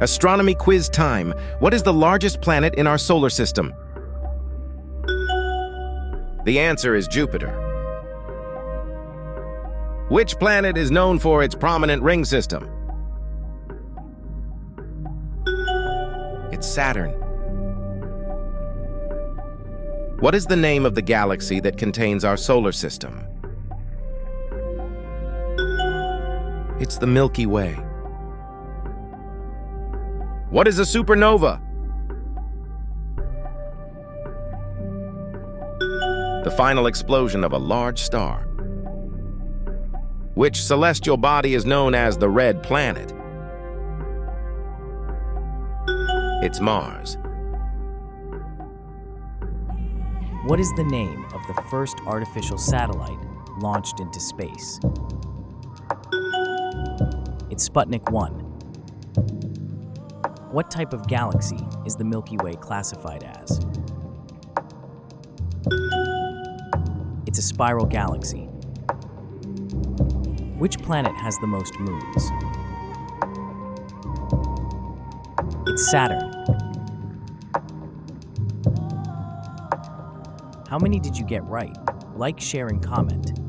Astronomy quiz time. What is the largest planet in our solar system? The answer is Jupiter. Which planet is known for its prominent ring system? It's Saturn. What is the name of the galaxy that contains our solar system? It's the Milky Way. What is a supernova? The final explosion of a large star. Which celestial body is known as the Red Planet? It's Mars. What is the name of the first artificial satellite launched into space? It's Sputnik 1. What type of galaxy is the Milky Way classified as? It's a spiral galaxy. Which planet has the most moons? It's Saturn. How many did you get right? Like, share, and comment.